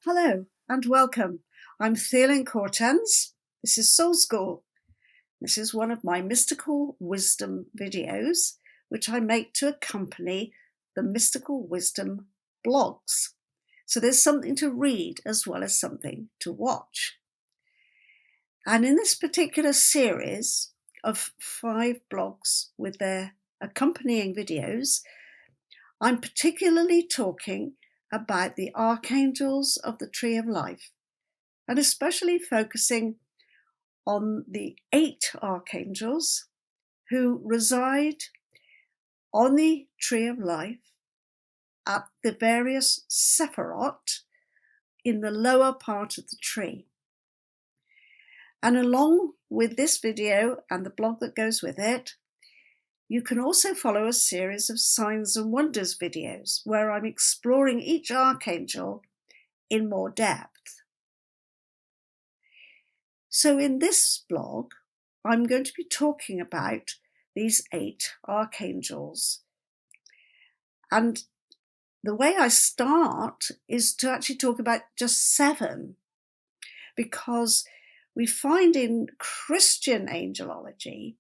Hello and welcome. I'm Theolyn Cortens. This is SoulSchool. This is one of my mystical wisdom videos, which I make to accompany the mystical wisdom blogs. So there's something to read as well as something to watch. And in this particular series of 5 blogs with their accompanying videos, I'm particularly talking about the Archangels of the Tree of Life, and especially focusing on the 8 Archangels who reside on the Tree of Life at the various Sephirot in the lower part of the tree. And along with this video and the blog that goes with it, you can also follow a series of Signs and Wonders videos where I'm exploring each Archangel in more depth. So in this blog, I'm going to be talking about these 8 Archangels. And the way I start is to actually talk about just 7, because we find in Christian angelology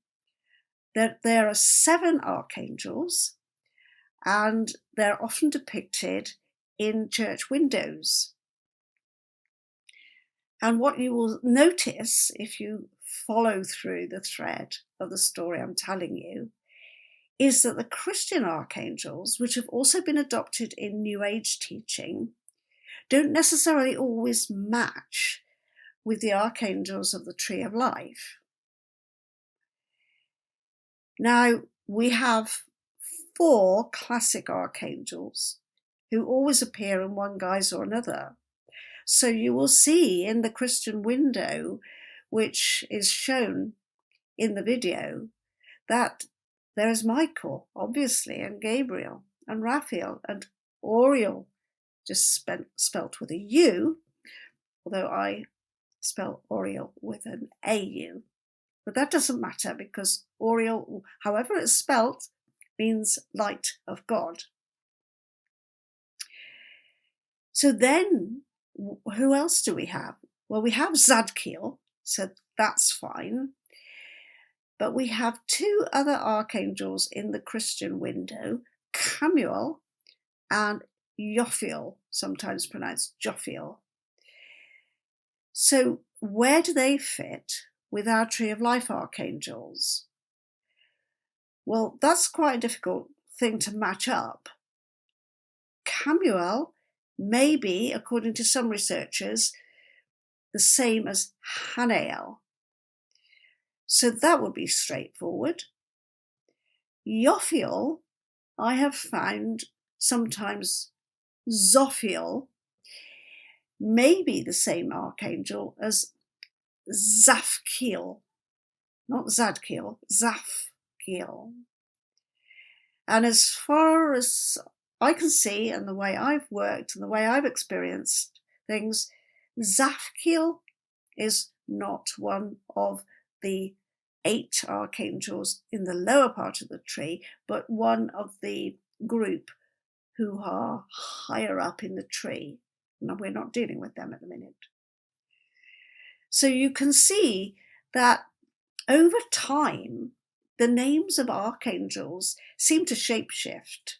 that there are 7 archangels, and they're often depicted in church windows. And what you will notice if you follow through the thread of the story I'm telling you is that the Christian archangels, which have also been adopted in New Age teaching, don't necessarily always match with the archangels of the Tree of Life. Now, we have 4 classic archangels who always appear in one guise or another. So you will see in the Christian window, which is shown in the video, that there is Michael, obviously, and Gabriel, and Raphael, and Oriel, just spelt with a U, although I spell Oriel with an AU. But that doesn't matter, because Oriel, however it's spelt, means light of God. So then, who else do we have? Well, we have Zadkiel, so that's fine. But we have 2 other archangels in the Christian window, Chamuel and Jophiel, sometimes pronounced Jophiel. So where do they fit with our Tree of Life archangels? Well, that's quite a difficult thing to match up. Chamuel may be, according to some researchers, the same as Hanael. So that would be straightforward. Jophiel, I have found sometimes Zophiel may be the same archangel as Zafkiel, not Zadkiel, Zafkiel. And as far as I can see, and the way I've worked and the way I've experienced things, Zafkiel is not one of the 8 archangels in the lower part of the tree, but one of the group who are higher up in the tree. And we're not dealing with them at the minute. So you can see that over time, the names of archangels seem to shapeshift.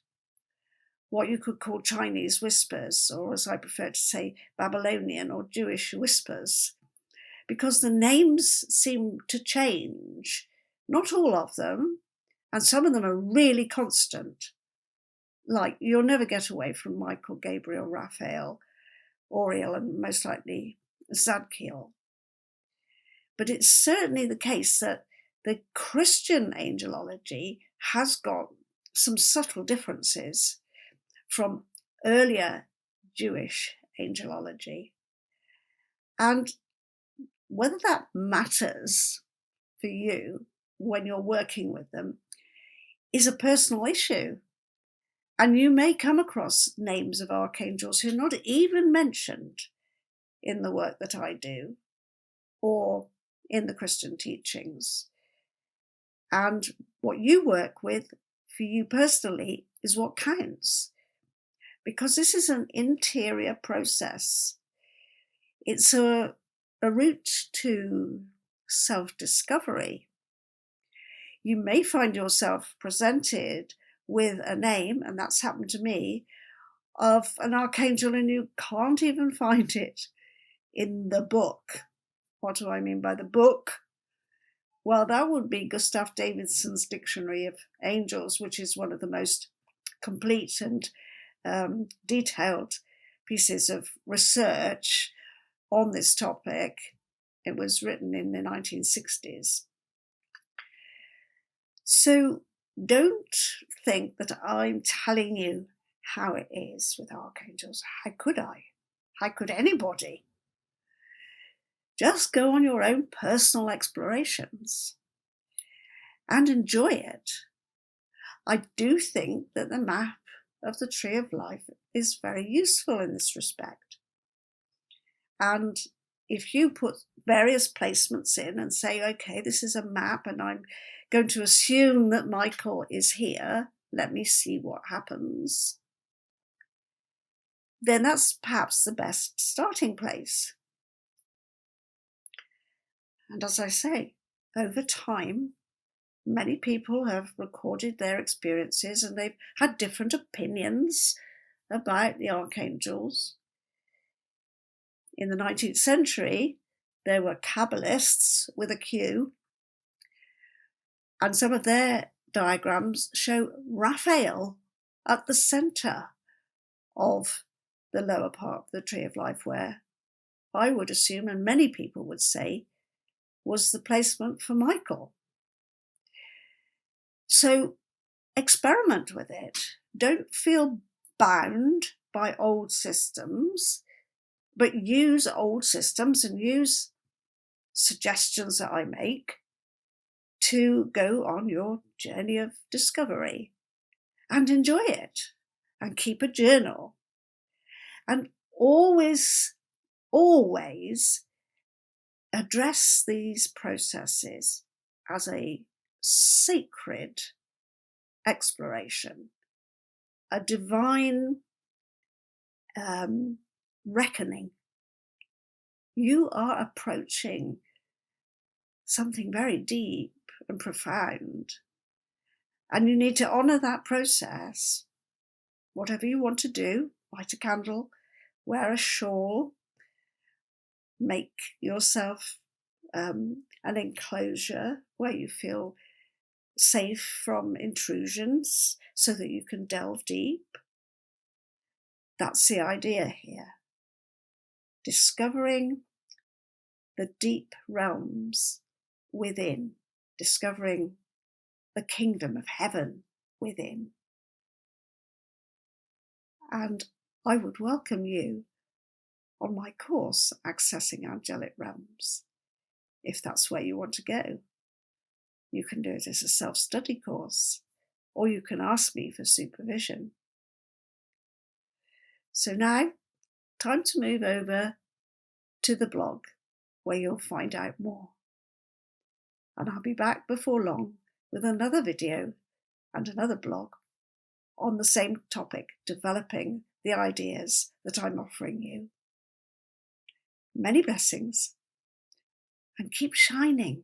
What you could call Chinese whispers, or as I prefer to say, Babylonian or Jewish whispers, because the names seem to change. Not all of them, and some of them are really constant. Like, you'll never get away from Michael, Gabriel, Raphael, Oriel, and most likely Zadkiel. But it's certainly the case that the Christian angelology has got some subtle differences from earlier Jewish angelology. And whether that matters for you when you're working with them is a personal issue. And you may come across names of archangels who are not even mentioned in the work that I do or in the Christian teachings. And what you work with for you personally is what counts, because this is an interior process. It's a route to self-discovery. You may find yourself presented with a name, and that's happened to me, of an archangel, and you can't even find it in the book. What do I mean by the book? Well, that would be Gustav Davidson's Dictionary of Angels, which is one of the most complete and detailed pieces of research on this topic. It was written in the 1960s. So don't think that I'm telling you how it is with archangels. How could I? How could anybody? Just go on your own personal explorations and enjoy it. I do think that the map of the Tree of Life is very useful in this respect. And if you put various placements in and say, okay, this is a map and I'm going to assume that Michael is here, let me see what happens, then that's perhaps the best starting place. And as I say, over time, many people have recorded their experiences and they've had different opinions about the archangels. In the 19th century, there were Kabbalists with a Q, and some of their diagrams show Raphael at the centre of the lower part of the Tree of Life, where I would assume, and many people would say, was the placement for Michael. So experiment with it. Don't feel bound by old systems, but use old systems and use suggestions that I make to go on your journey of discovery and enjoy it, and keep a journal. And always address these processes as a sacred exploration, a divine reckoning. You are approaching something very deep and profound, and you need to honor that process. Whatever you want to do, light a candle, wear a shawl, make yourself an enclosure where you feel safe from intrusions so that you can delve deep. That's the idea here. Discovering the deep realms within, discovering the kingdom of heaven within. And I would welcome you on my course, Accessing Angelic Realms, if that's where you want to go. You can do it as a self-study course, or you can ask me for supervision. So now, time to move over to the blog, where you'll find out more. And I'll be back before long with another video and another blog on the same topic, developing the ideas that I'm offering you. Many blessings, and keep shining.